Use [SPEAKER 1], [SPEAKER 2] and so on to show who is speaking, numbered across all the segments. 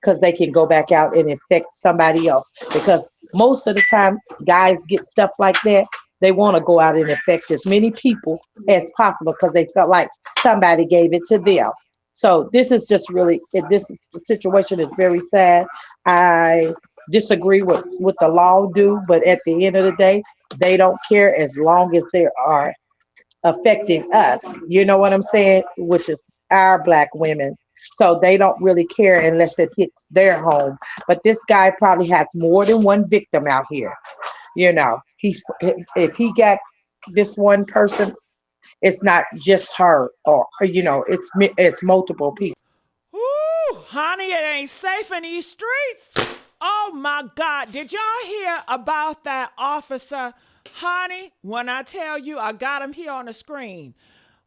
[SPEAKER 1] because they can go back out and infect somebody else. Because most of the time, guys get stuff like that. They want to go out and infect as many people as possible because they felt like somebody gave it to them. So this is just really, this situation is very sad. I disagree with what the law do, but at the end of the day, they don't care as long as they are affecting us. You know what I'm saying? Which is our black women. So they don't really care unless it hits their home. But this guy probably has more than one victim out here. You know, he's if he got this one person, it's not just her, or it's multiple people.
[SPEAKER 2] Ooh, honey, it ain't safe in these streets. Oh my God. Did y'all hear about that officer? Honey, when I tell you, I got him here on the screen.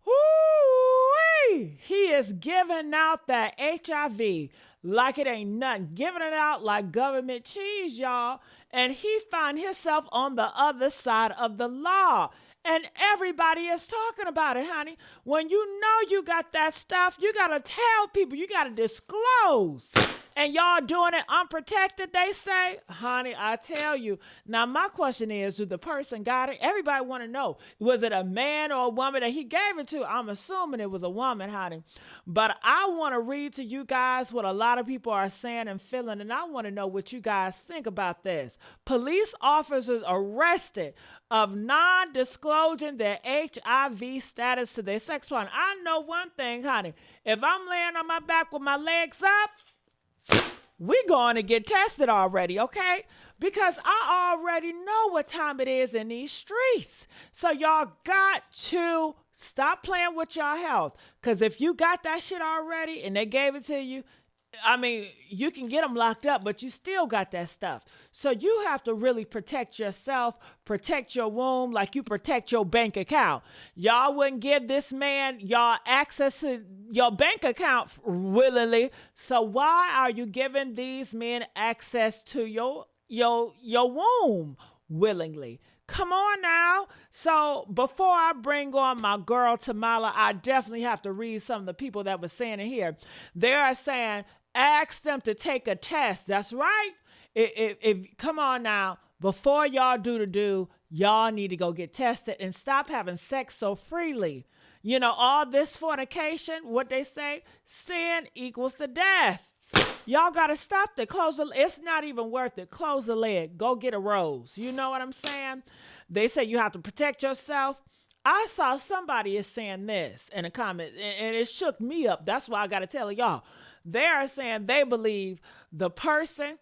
[SPEAKER 2] Ooh, he is giving out that HIV like it ain't nothing. Giving it out like government cheese, y'all. And he found himself on the other side of the law. And everybody is talking about it, honey. When you know you got that stuff, you got to tell people, you got to disclose. And y'all doing it unprotected, they say. Honey, I tell you. Now, my question is, did the person got it? Everybody want to know. Was it a man or a woman that he gave it to? I'm assuming it was a woman, honey. But I want to read to you guys what a lot of people are saying and feeling, and I want to know what you guys think about this. Police officers arrested of non-disclosing their HIV status to their sex partner. I know one thing, honey. If I'm laying on my back with my legs up, we going to get tested already, okay? Because I already know what time it is in these streets. So y'all got to stop playing with your health. Because if you got that shit already and they gave it to you, I mean, you can get them locked up, but you still got that stuff. So you have to really protect yourself, protect your womb like you protect your bank account. Y'all wouldn't give this man y'all access to your bank account willingly. So why are you giving these men access to your womb willingly? Come on now. So before I bring on my girl Tamala, I definitely have to read some of the people that were saying it here. They are saying, ask them to take a test. That's right. If come on now, before y'all do, y'all need to go get tested and stop having sex so freely. You know, all this fornication, what they say, sin equals to death. Y'all got to stop that. It's not even worth it. Close the lid. Go get a rose. You know what I'm saying? They say you have to protect yourself. I saw somebody is saying this in a comment, and it shook me up. That's why I got to tell y'all. They are saying they believe the person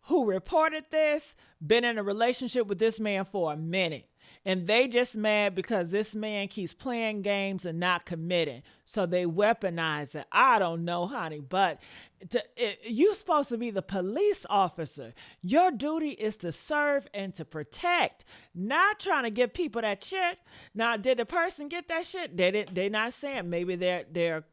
[SPEAKER 2] who reported this been in a relationship with this man for a minute. And they just mad because this man keeps playing games and not committing. So they weaponize it. I don't know, honey, but you're supposed to be the police officer. Your duty is to serve and to protect, not trying to give people that shit. Now, did the person get that shit? They're not saying. Maybe they're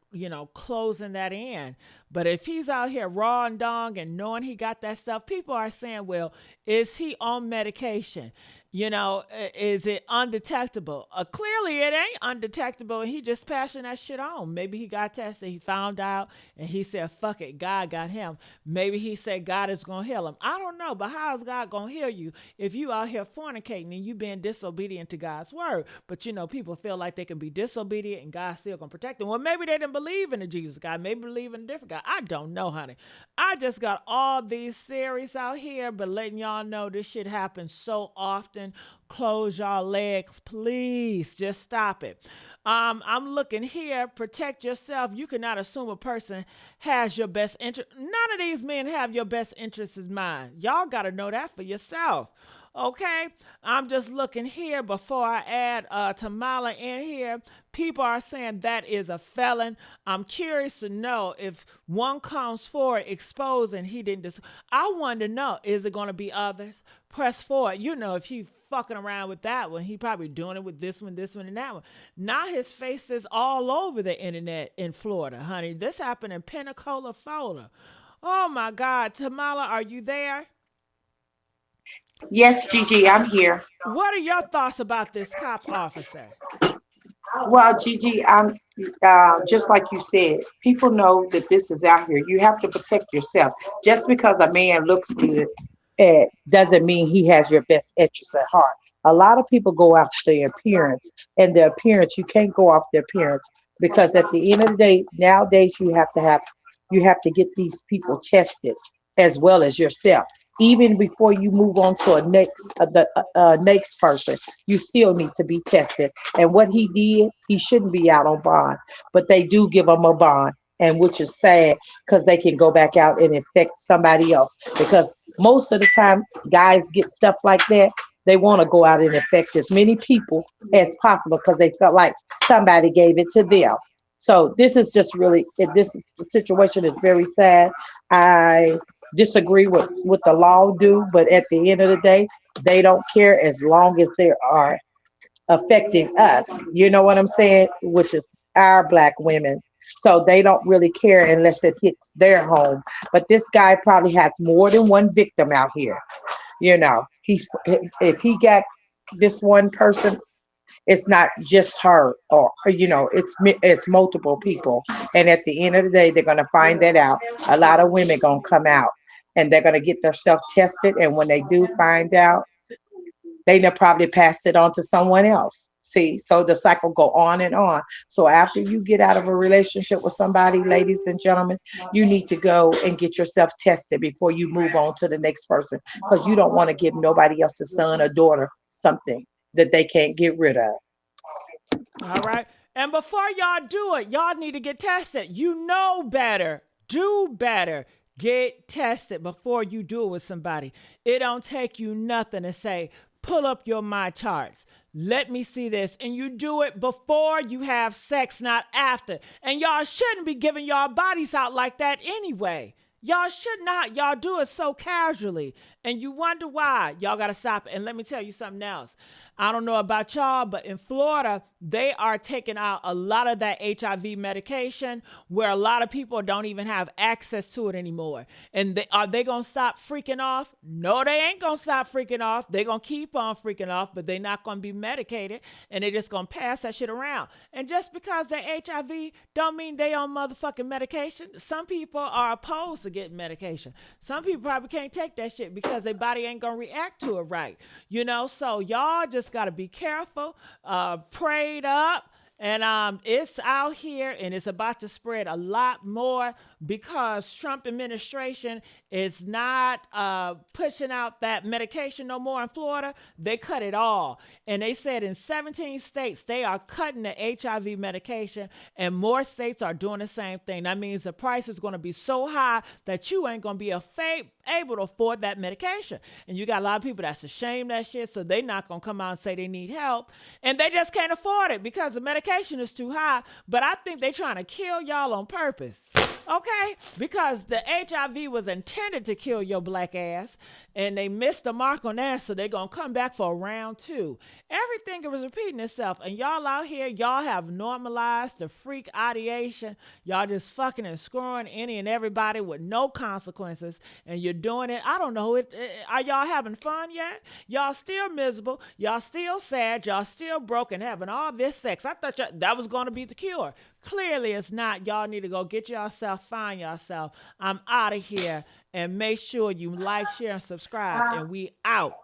[SPEAKER 2] closing that in. But if he's out here raw and dong and knowing he got that stuff, people are saying, well, is he on medication? Is it undetectable? Clearly it ain't undetectable, and he just passing that shit on. Maybe he got tested, he found out, and he said, fuck it, God got him. Maybe he said God is going to heal him. I don't know, but how is God going to heal you if you out here fornicating and you being disobedient to God's word? But, people feel like they can be disobedient and God's still going to protect them. Well, maybe they didn't believe in the Jesus God. Maybe believe in a different God. I don't know, honey. I just got all these theories out here, but letting y'all know this shit happens so often. Close y'all legs, please. Just stop it. I'm looking here. Protect yourself. You cannot assume a person has your best interest. None of these men have your best interest in mind. Y'all got to know that for yourself. Okay, I'm just looking here before I add Tamala in here. People are saying that is a felon. I'm curious to know if one comes forward exposing he didn't. I want to know, is it going to be others? Press forward. If he fucking around with that one, he probably doing it with this one, and that one. Now his face is all over the internet in Florida, honey. This happened in Pensacola, Florida. Oh my God, Tamala, are you there?
[SPEAKER 1] Yes, Gigi, I'm here.
[SPEAKER 2] What are your thoughts about this cop officer?
[SPEAKER 1] Well, Gigi, I'm just like you said, people know that this is out here. You have to protect yourself. Just because a man looks good, doesn't mean he has your best interests at heart. A lot of people go after their appearance, and their appearance, you can't go off their appearance because at the end of the day, nowadays you have to get these people tested as well as yourself. Even before you move on to the next person, you still need to be tested. And what he did, he shouldn't be out on bond, but they do give him a bond, and which is sad because they can go back out and infect somebody else. Because most of the time, guys get stuff like that. They want to go out and infect as many people as possible because they felt like somebody gave it to them. So this is just really this situation is very sad. I disagree with what the law do, but at the end of the day, they don't care as long as they are affecting us. You know what I'm saying? Which is our black women. So they don't really care unless it hits their home. But this guy probably has more than one victim out here. He's if he got this one person, it's not just her, or it's multiple people. And at the end of the day, they're going to find that out. A lot of women going to come out and they're going to get themselves tested, and when they do find out, they will probably pass it on to someone else. See, so the cycle go on and on. So after you get out of a relationship with somebody, ladies and gentlemen, you need to go and get yourself tested before you move on to the next person, because you don't want to give nobody else's son or daughter something that they can't get rid of.
[SPEAKER 2] All right. And before y'all do it, y'all need to get tested. You know better. Do better. Get tested before you do it with somebody. It don't take you nothing to say, pull up your my charts. Let me see this. And you do it before you have sex, not after. And y'all shouldn't be giving y'all bodies out like that anyway. Y'all should not. Y'all do it so casually. And you wonder why. Y'all got to stop it. And let me tell you something else. I don't know about y'all, but in Florida, they are taking out a lot of that HIV medication where a lot of people don't even have access to it anymore. And are they going to stop freaking off? No, they ain't going to stop freaking off. They're going to keep on freaking off, but they're not going to be medicated, and they're just going to pass that shit around. And just because they're HIV don't mean they on motherfucking medication. Some people are opposed to getting medication. Some people probably can't take that shit because their body ain't going to react to it right. So y'all just got to be careful, prayed up. And it's out here and it's about to spread a lot more because Trump administration is not pushing out that medication no more in Florida. They cut it all. And they said in 17 states, they are cutting the HIV medication, and more states are doing the same thing. That means the price is going to be so high that you ain't going to be able to afford that medication. And you got a lot of people that's ashamed of that shit, so they not going to come out and say they need help. And they just can't afford it because the medication is too high. But I think they're trying to kill y'all on purpose. Okay? Because the HIV was intended to kill your black ass, and they missed the mark on that, so they're going to come back for round 2. Everything was repeating itself, and y'all out here, y'all have normalized the freak ideation. Y'all just fucking and screwing any and everybody with no consequences, and you're doing it. I don't know. Are y'all having fun yet? Y'all still miserable. Y'all still sad. Y'all still broken, having all this sex. I thought that was going to be the cure. Clearly it's not. Y'all need to go get yourself, find yourself. I'm out of here. And make sure you like, share, and subscribe. And we out.